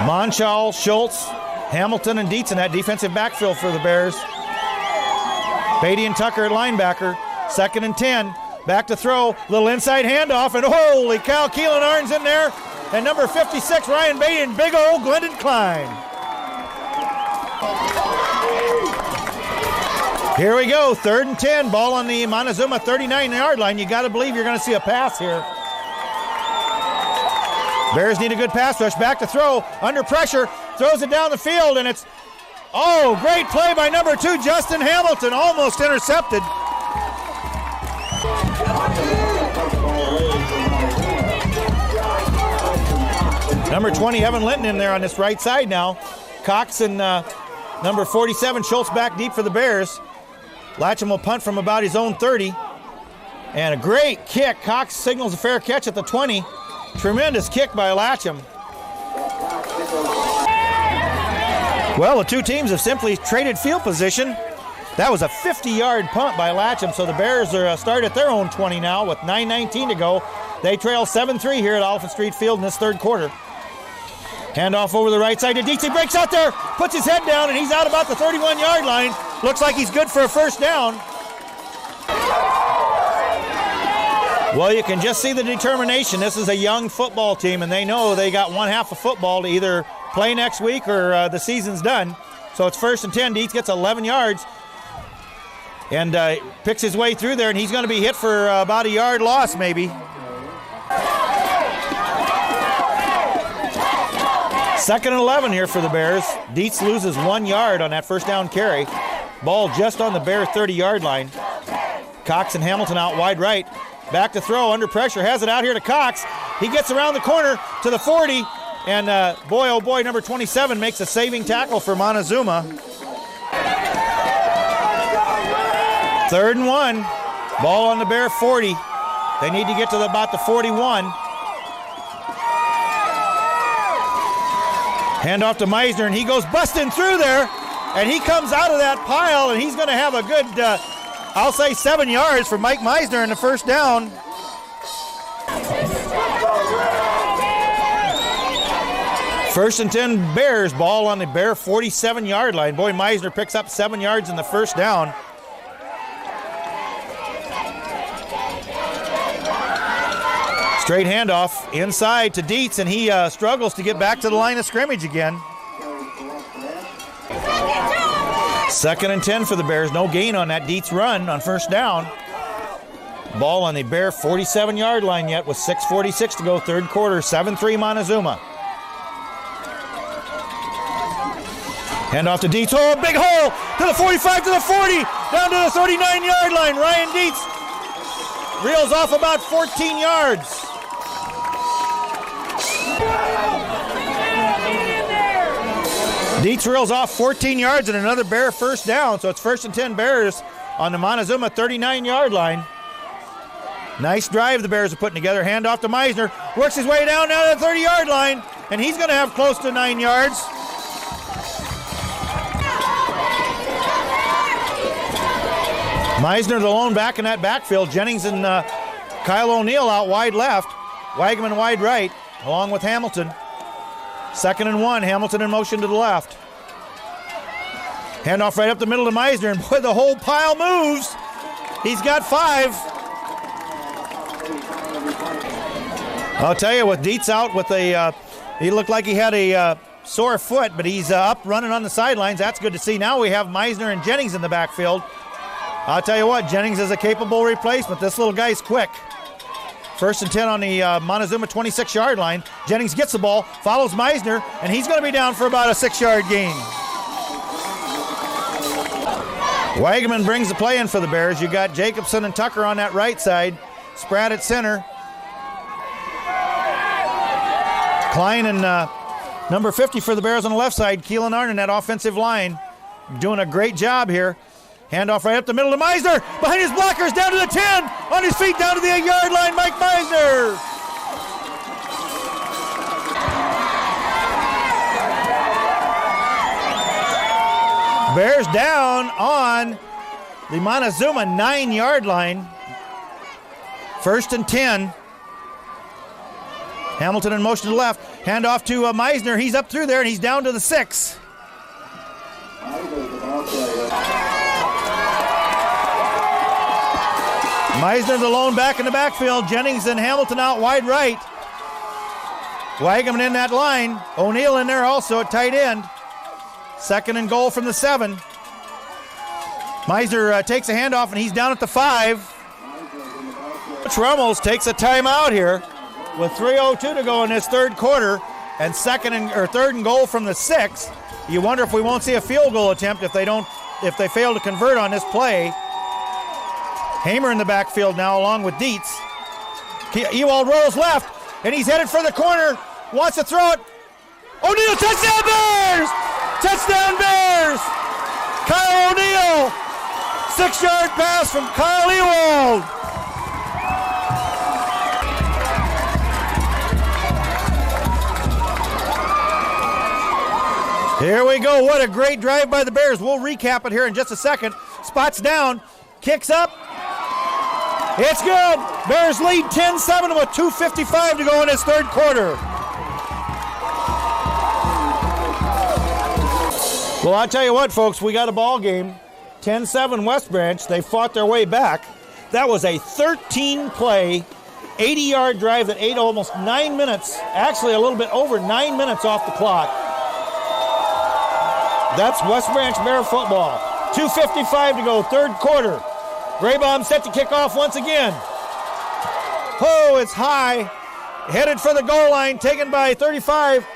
Monchal, Schultz, Hamilton, and Dietz in that defensive backfield for the Bears. Beatty and Tucker at linebacker. 2nd and 10. Back to throw. Little inside handoff, and holy cow, Keelan Arn's in there. And number 56, Ryan Beatty, and big old Glendon Klein. Here we go, 3rd and 10. Ball on the Montezuma 39-yard line. You got to believe you're going to see a pass here. Bears need a good pass rush. Back to throw, under pressure, throws it down the field, and it's, great play by number 2, Justin Hamilton, almost intercepted. Number 20, Evan Linton in there on this right side now. Cox and number 47, Schultz back deep for the Bears. Latcham will punt from about his own 30. And a great kick. Cox signals a fair catch at the 20. Tremendous kick by Latcham. Well, the two teams have simply traded field position. That was a 50-yard punt by Latcham, so the Bears are start at their own 20 now with 9:19 to go. They trail 7-3 here at Oliphant Street Field in this third quarter. Handoff over the right side to Dietz. He breaks out there, puts his head down, and he's out about the 31-yard line. Looks like he's good for a first down. Well, you can just see the determination. This is a young football team, and they know they got one half of football to either play next week or the season's done. So it's 1st and 10. Dietz gets 11 yards and picks his way through there, and he's going to be hit for about a yard loss maybe. Second and 11 here for the Bears. Dietz loses 1 yard on that first down carry. Ball just on the Bear 30-yard line. Cox and Hamilton out wide right. Back to throw, under pressure, has it out here to Cox. He gets around the corner to the 40, and boy, oh boy, number 27 makes a saving tackle for Montezuma. 3rd and 1. Ball on the Bear 40. They need to get to about the 41. Handoff to Meisner, and he goes busting through there, and he comes out of that pile, and he's going to have a good, I'll say 7 yards for Mike Meisner in the first down. First and 10 Bears, ball on the Bear 47-yard line. Boy, Meisner picks up 7 yards in the first down. Straight handoff inside to Dietz, and he struggles to get back to the line of scrimmage again. 2nd and 10 for the Bears. No gain on that Dietz run on first down. Ball on the Bear 47-yard line yet with 6:46 to go, third quarter. 7-3 Montezuma. Handoff to Dietz. Oh, big hole to the 45, to the 40, down to the 39-yard line. Ryan Dietz reels off about 14 yards. Dietz reels off 14 yards and another Bear first down, so it's 1st and 10 Bears on the Montezuma 39-yard line. Nice drive the Bears are putting together. Handoff to Meisner. Works his way down now to the 30-yard line, and he's going to have close to 9 yards. Meisner the lone back in that backfield. Jennings and Kyle O'Neill out wide left. Wagaman wide right, along with Hamilton. 2nd and 1, Hamilton in motion to the left. Handoff right up the middle to Meisner, and boy, the whole pile moves. He's got 5. I'll tell you, with Dietz out with a, he looked like he had a sore foot, but he's up running on the sidelines. That's good to see. Now we have Meisner and Jennings in the backfield. I'll tell you what, Jennings is a capable replacement. This little guy's quick. 1st and 10 on the Montezuma 26-yard line. Jennings gets the ball, follows Meisner, and he's going to be down for about a 6-yard gain. Wagaman brings the play in for the Bears. You got Jacobson and Tucker on that right side. Spratt at center. Klein and number 50 for the Bears on the left side. Keelan Arnn in that offensive line. Doing a great job here. Handoff right up the middle to Meisner. Behind his blockers, down to the 10. On his feet, down to the 8-yard line, Mike Meisner. Bears down on the Montezuma 9-yard line. 1st and 10. Hamilton in motion to the left. Handoff to Meisner. He's up through there, and he's down to the 6. Meisner the lone back in the backfield. Jennings and Hamilton out wide right. Wagaman in that line. O'Neill in there also at tight end. 2nd and goal from the 7. Meisner takes a handoff, and he's down at the 5. Rummels takes a timeout here with 3:02 to go in this third quarter, and 3rd and goal from the 6. You wonder if we won't see a field goal attempt if they fail to convert on this play. Hamer in the backfield now along with Dietz. Ewald rolls left, and he's headed for the corner. wants to throw it. O'Neal, touchdown Bears! Touchdown Bears! Kyle O'Neal, 6-yard pass from Kyle Ewald. Here we go. What a great drive by the Bears. We'll recap it here in just a second. Spots down, kicks up. It's good. Bears lead 10-7 with 2:55 to go in this third quarter. Well, I'll tell you what, folks, we got a ball game. 10-7 West Branch. They fought their way back. That was a 13-play, 80-yard drive that ate almost 9 minutes, actually a little bit over 9 minutes off the clock. That's West Branch Bear football. 2:55 to go, third quarter. Graybaum set to kick off once again. Oh, it's high. Headed for the goal line, taken by 35.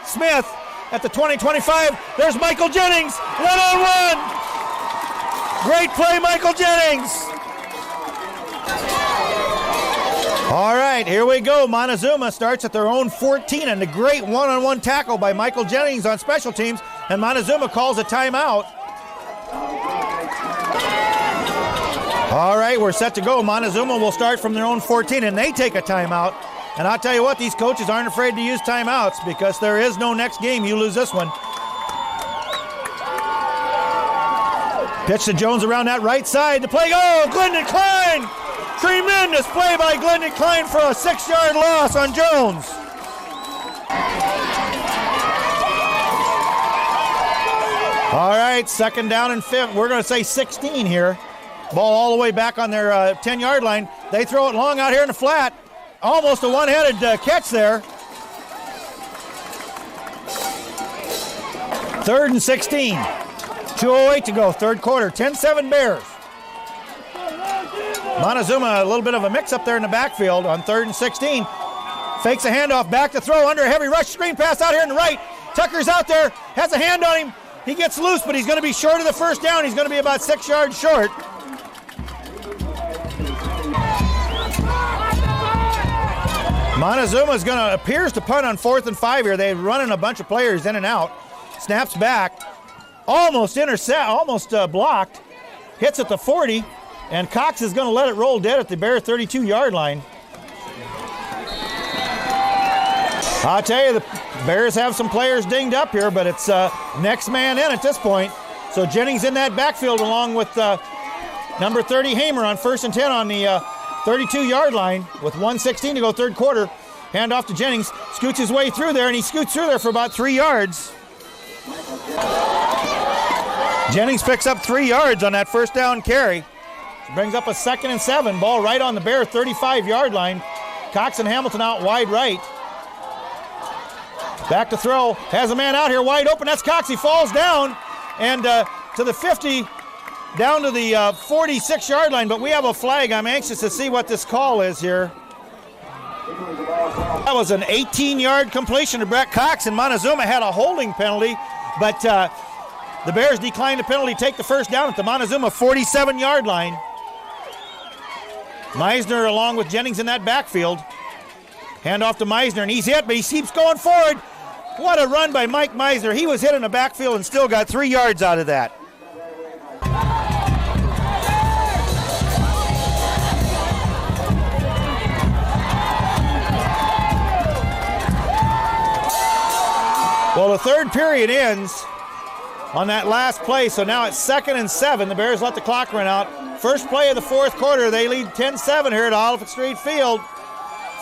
Smith at the 20-25. There's Michael Jennings, one-on-one. Great play, Michael Jennings. All right, here we go. Montezuma starts at their own 14, and a great one-on-one tackle by Michael Jennings on special teams, and Montezuma calls a timeout. All right, we're set to go. Montezuma will start from their own 14, and they take a timeout. And I'll tell you what, these coaches aren't afraid to use timeouts because there is no next game. You lose this one. Pitch to Jones around that right side. The play, Glendon Klein! Tremendous play by Glendon Klein for a 6-yard loss on Jones. All right, second down and 5. We're going to say 16 here. Ball all the way back on their 10-yard line. They throw it long out here in the flat. Almost a one-headed catch there. Third and 16. 2:08 to go, third quarter. 10-7 Bears. Montezuma, a little bit of a mix up there in the backfield on third and 16. Fakes a handoff, back to throw under a heavy rush. Screen pass out here on the right. Tucker's out there, has a hand on him. He gets loose, but he's going to be short of the first down. He's going to be about 6 yards short. Montezuma appears to punt on 4th and 5 here. They're running a bunch of players in and out. Snaps back, almost blocked. Hits at the 40, and Cox is going to let it roll dead at the Bear 32-yard line. I'll tell you, the Bears have some players dinged up here, but it's next man in at this point. So Jennings in that backfield along with number 30 Hamer on 1st and 10 on the 32-yard line with 1:16 to go, third quarter. Hand off to Jennings, scoots his way through there, and he scoots through there for about 3 yards. Jennings picks up 3 yards on that first down carry. Brings up a 2nd and 7, ball right on the Bear 35-yard line. Cox and Hamilton out wide right. Back to throw, has a man out here wide open, that's Cox, he falls down, and to the 50, down to the 46-yard line, but we have a flag. I'm anxious to see what this call is here. That was an 18-yard completion to Brett Cox, and Montezuma had a holding penalty, but the Bears declined the penalty, take the first down at the Montezuma 47-yard line. Meisner along with Jennings in that backfield. Hand off to Meisner, and he's hit, but he keeps going forward. What a run by Mike Meisner. He was hit in the backfield and still got 3 yards out of that. Well, the third period ends on that last play, so now it's 2nd and 7. The Bears let the clock run out. First play of the fourth quarter, they lead 10-7 here at Oliphant Street Field.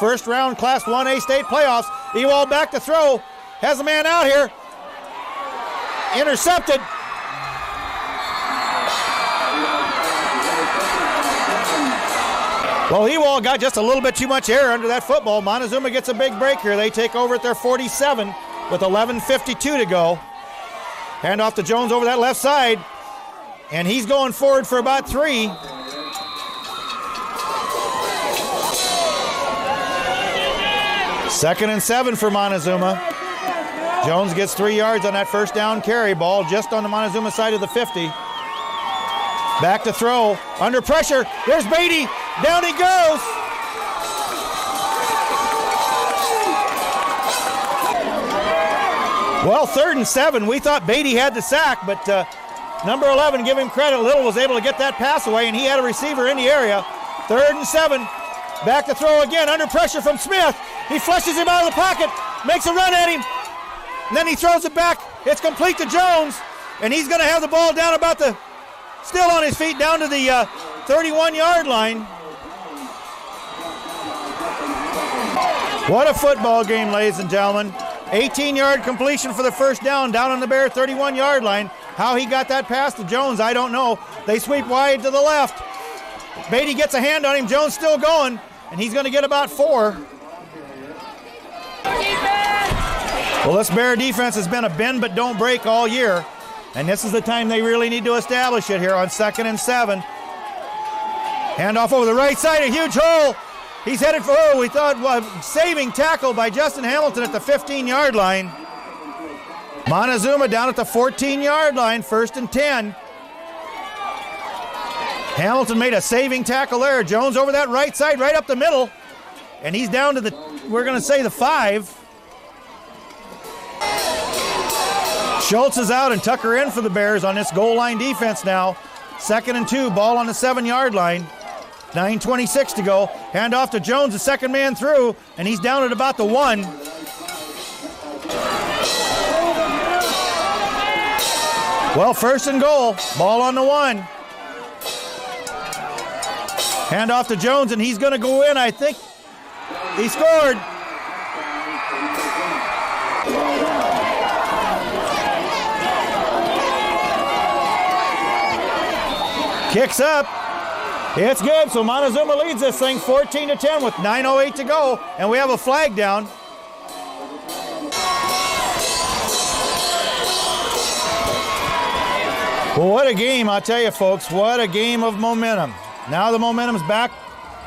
First round Class 1A state playoffs. Ewald back to throw. Has a man out here. Intercepted. Well, Ewald got just a little bit too much air under that football. Montezuma gets a big break here. They take over at their 47 with 11:52 to go. Hand off to Jones over that left side. And he's going forward for about 3. Second and 7 for Montezuma. Jones gets 3 yards on that first down carry. Ball just on the Montezuma side of the 50. Back to throw. Under pressure. There's Beatty. Down he goes. Well, 3rd and 7. We thought Beatty had the sack, but number 11, give him credit, Little was able to get that pass away, and he had a receiver in the area. 3rd and 7. Back to throw again, under pressure from Smith. He flushes him out of the pocket, makes a run at him, and then he throws it back. It's complete to Jones, and he's going to have the ball down still on his feet, down to the 31-yard line. What a football game, ladies and gentlemen. 18-yard completion for the first down on the Bear 31-yard line. How he got that pass to Jones, I don't know. They sweep wide to the left. Beatty gets a hand on him. Jones still going, and he's going to get about 4. Well, this Bear defense has been a bend but don't break all year, and this is the time they really need to establish it here on 2nd and 7. Handoff over the right side, a huge hole. He's headed for, we thought, saving tackle by Justin Hamilton at the 15-yard line. Montezuma down at the 14-yard line, 1st and 10. Hamilton made a saving tackle there. Jones over that right side, right up the middle. And he's down to we're going to say the 5. Schultz is out and Tucker in for the Bears on this goal line defense now. 2nd and 2, ball on the 7-yard line. 9:26 to go. Hand off to Jones, the second man through, and he's down at about the 1. Well, 1st and goal, ball on the 1. Hand off to Jones, and he's going to go in, I think. He scored. Kicks up. It's good, so Montezuma leads this thing 14-10 with 9:08 to go, and we have a flag down. Well, what a game, I'll tell you, folks. What a game of momentum. Now the momentum's back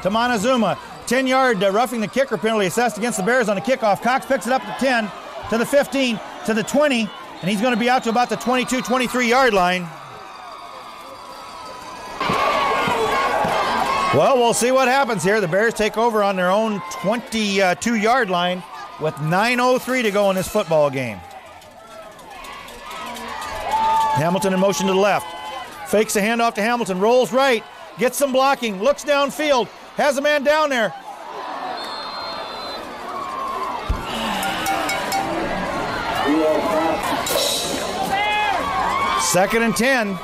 to Montezuma. 10-yard roughing the kicker penalty assessed against the Bears on the kickoff. Cox picks it up to 10, to the 15, to the 20, and he's going to be out to about the 22, 23-yard line. Well, we'll see what happens here. The Bears take over on their own 22-yard line with 9:03 to go in this football game. Hamilton in motion to the left. Fakes a handoff to Hamilton, rolls right, gets some blocking, looks downfield, has a man down there. Second and 10.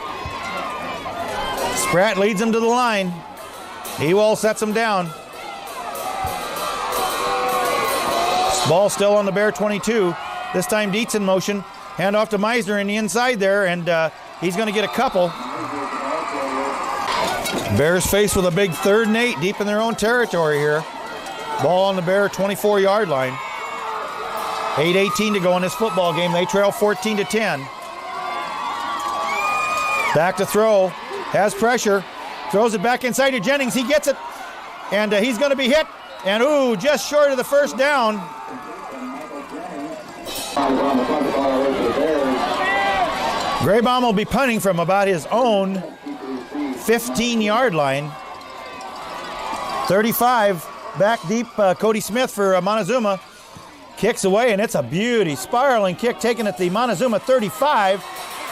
Spratt leads him to the line. Ewald sets him down. Ball still on the Bear 22. This time Dietz in motion. Hand off to Meisner in the inside there, and he's going to get a couple. Bears faced with a big 3rd and 8 deep in their own territory here. Ball on the Bear 24-yard line. 8:18 to go in this football game. They trail 14-10. Back to throw. Has pressure. Throws it back inside to Jennings. He gets it, and he's going to be hit. And, just short of the first down. Graybaum will be punting from about his own 15-yard line. 35, back deep, Cody Smith for Montezuma. Kicks away, and it's a beauty. Spiraling kick taken at the Montezuma 35.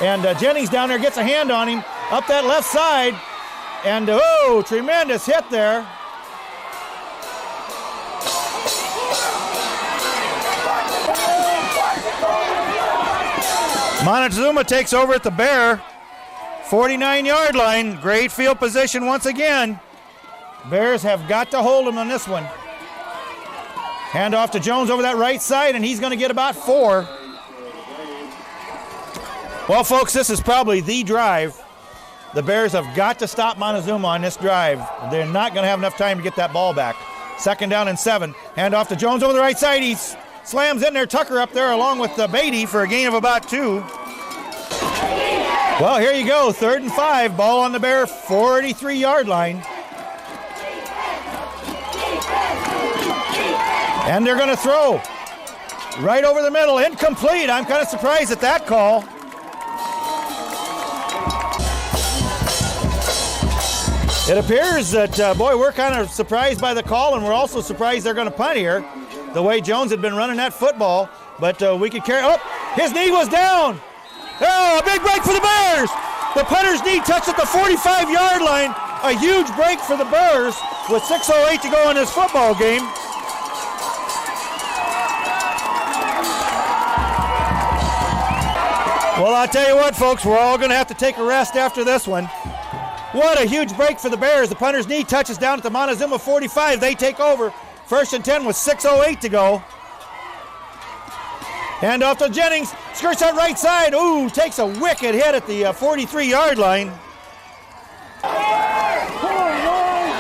And Jennings down there gets a hand on him up that left side. And, tremendous hit there. Montezuma takes over at the Bear 49-yard line. Great field position once again. Bears have got to hold him on this one. Hand off to Jones over that right side, and he's going to get about 4. Well, folks, this is probably the drive. The Bears have got to stop Montezuma on this drive. They're not going to have enough time to get that ball back. 2nd down and 7. Hand off to Jones over the right side. He slams in there. Tucker up there along with Beatty for a gain of about 2. Well, here you go. 3rd and 5. Ball on the Bear 43-yard line. And they're going to throw right over the middle. Incomplete. I'm kind of surprised at that call. It appears that, we're kind of surprised by the call, and we're also surprised they're going to punt here, the way Jones had been running that football. But we could carry. Oh, His knee was down. Oh, a big break for the Bears. The punter's knee touched at the 45-yard line. A huge break for the Bears with 6:08 to go in this football game. Well, I'll tell you what, folks, we're all going to have to take a rest after this one. What a huge break for the Bears. The punter's knee touches down at the Montezuma 45. They take over. 1st and 10 with 6:08 to go. Hand off to Jennings. Skirts that right side. Ooh, takes a wicked hit at the 43-yard line.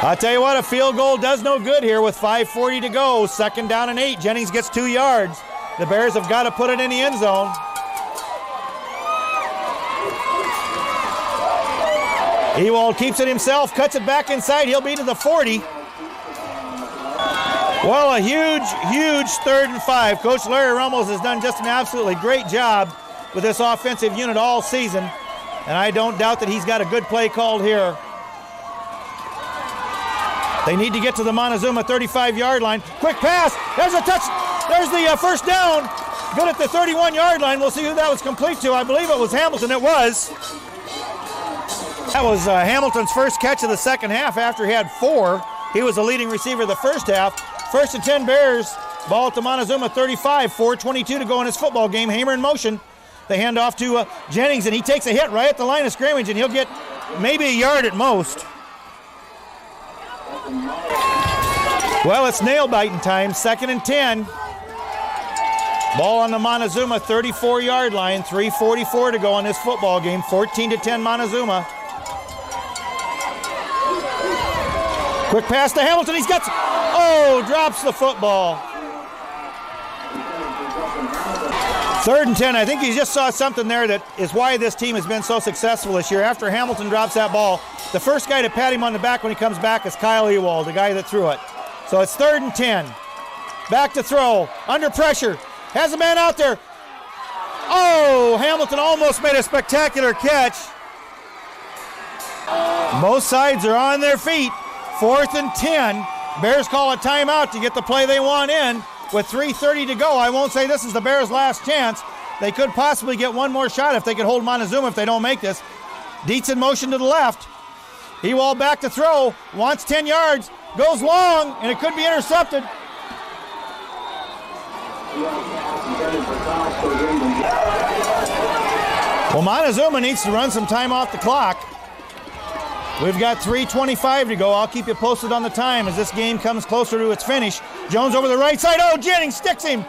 I'll tell you what, a field goal does no good here with 5:40 to go. 2nd down and 8. Jennings gets 2 yards. The Bears have got to put it in the end zone. Ewald keeps it himself, cuts it back inside. He'll be to the 40. Well, a huge 3rd and 5. Coach Larry Rummels has done just an absolutely great job with this offensive unit all season, and I don't doubt that he's got a good play called here. They need to get to the Montezuma 35-yard line. Quick pass. There's a touch. There's the 1st down. Good at the 31-yard line. We'll see who that was complete to. I believe it was Hamilton. It was. That was Hamilton's first catch of the second half after he had 4. He was the leading receiver the first half. 1st and 10 Bears. Ball at the Montezuma 35. 4:22 to go in this football game. Hamer in motion. They hand off to Jennings, and he takes a hit right at the line of scrimmage, and he'll get maybe a yard at most. Well, it's nail-biting time. 2nd and 10. Ball on the Montezuma 34-yard line. 3:44 to go in this football game. 14-10 Montezuma. Quick pass to Hamilton. He's got... Oh, drops the football. 3rd and 10. I think he just saw something there that is why this team has been so successful this year. After Hamilton drops that ball, the first guy to pat him on the back when he comes back is Kyle Ewald, the guy that threw it. So it's 3rd and 10. Back to throw. Under pressure. Has a man out there. Oh, Hamilton almost made a spectacular catch. Both sides are on their feet. 4th and 10. Bears call a timeout to get the play they want in. With 3:30 to go, I won't say this is the Bears' last chance. They could possibly get one more shot if they could hold Montezuma if they don't make this. Dietz in motion to the left. Ewald back to throw. Wants 10 yards. Goes long, and it could be intercepted. Well, Montezuma needs to run some time off the clock. We've got 3:25 to go. I'll keep you posted on the time as this game comes closer to its finish. Jones over the right side. Oh, Jennings sticks him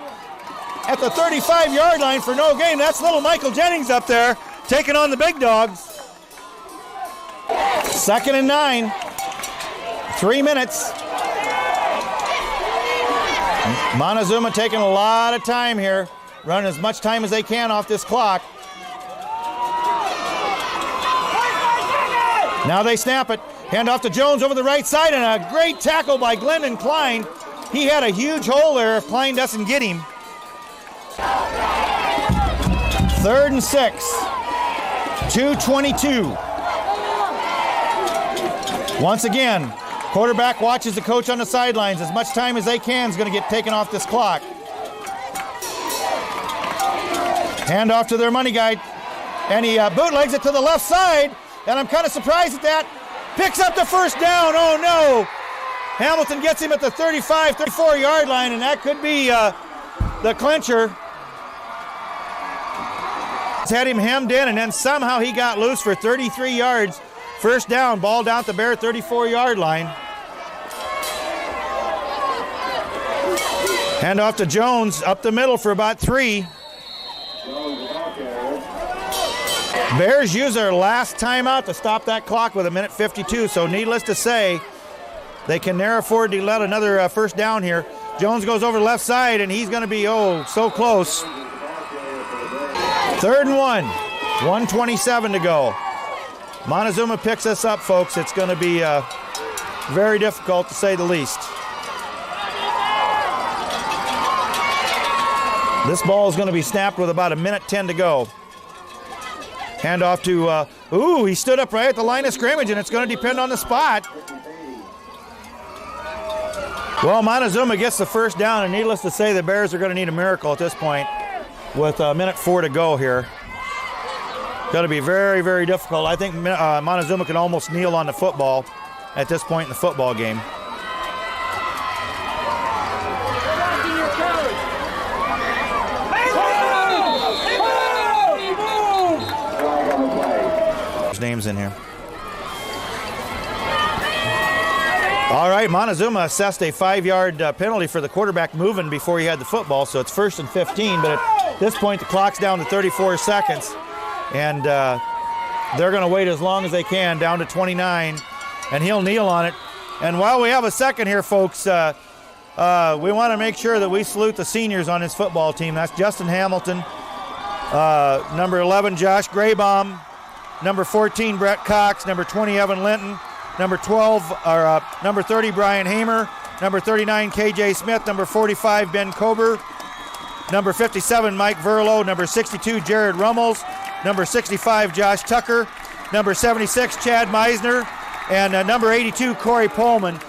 at the 35-yard line for no gain. That's little Michael Jennings up there taking on the big dogs. 2nd and 9. 3 minutes. Montezuma taking a lot of time here, running as much time as they can off this clock. Now they snap it. Hand off to Jones over the right side, and a great tackle by Glendon Klein. He had a huge hole there if Klein doesn't get him. 3rd and 6. 2:22. Once again, quarterback watches the coach on the sidelines. As much time as they can is going to get taken off this clock. Hand off to their money guy, and he bootlegs it to the left side. And I'm kind of surprised at that. Picks up the 1st down. Oh, no. Hamilton gets him at the 35, 34-yard line, and that could be the clincher. Had him hemmed in, and then somehow he got loose for 33 yards. 1st down, ball down at the Bear 34-yard line. Hand off to Jones, up the middle for about 3. Bears use their last timeout to stop that clock with 1:52, so needless to say, they can never afford to let another 1st down here. Jones goes over the left side, and he's going to be, so close. 3rd and 1, 1:27 to go. Montezuma picks us up, folks. It's going to be very difficult to say the least. This ball is going to be snapped with about 1:10 to go. Hand off to, he stood up right at the line of scrimmage, and it's going to depend on the spot. Well, Montezuma gets the 1st down, and needless to say, the Bears are going to need a miracle at this point. with a minute 4 to go here. Going to be very, very difficult. I think Montezuma can almost kneel on the football at this point in the football game. There's names in here. All right, Montezuma assessed a 5-yard penalty for the quarterback moving before he had the football, so it's 1st and 15, but at this point the clock's down to 34 seconds. And they're going to wait as long as they can, down to 29, and he'll kneel on it. And while we have a second here, folks, we want to make sure that we salute the seniors on his football team. That's Justin Hamilton, number 11, Josh Graybaum, number 14, Brett Cox, number 20, Evan Linton, number 30, Brian Hamer, number 39, KJ Smith, number 45, Ben Kober, number 57, Mike Verlo, number 62, Jared Rummels, number 65, Josh Tucker, number 76, Chad Meisner, and number 82, Corey Pullman.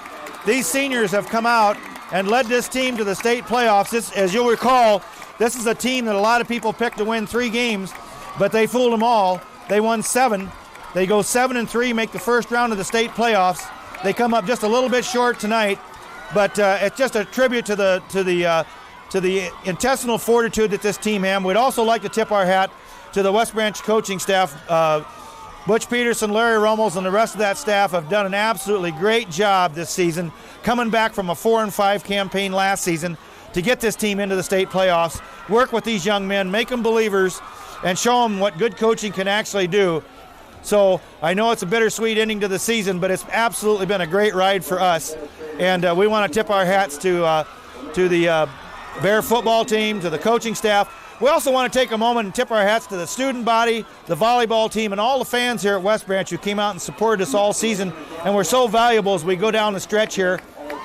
These seniors have come out and led this team to the state playoffs. As you'll recall, this is a team that a lot of people picked to win 3 games, but they fooled them all. They won 7. They go 7-3, make the first round of the state playoffs. They come up just a little bit short tonight, but it's just a tribute to the intestinal fortitude that this team has. We'd also like to tip our hat to the West Branch coaching staff. Butch Peterson, Larry Rummels, and the rest of that staff have done an absolutely great job this season, coming back from a 4-5 campaign last season to get this team into the state playoffs, work with these young men, make them believers, and show them what good coaching can actually do. So I know it's a bittersweet ending to the season, but it's absolutely been a great ride for us. And we want to tip our hats to the Bear football team, to the coaching staff. We also want to take a moment and tip our hats to the student body, the volleyball team, and all the fans here at West Branch who came out and supported us all season and were so valuable as we go down the stretch here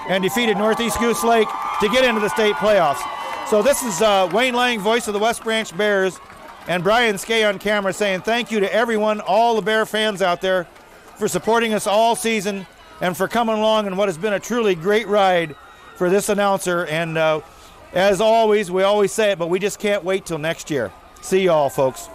and defeated Northeast Goose Lake to get into the state playoffs. So this is Wayne Lang, voice of the West Branch Bears, and Brian Skay on camera saying thank you to everyone, all the Bear fans out there, for supporting us all season and for coming along in what has been a truly great ride for this announcer. And as always, we always say it, but we just can't wait till next year. See you all, folks.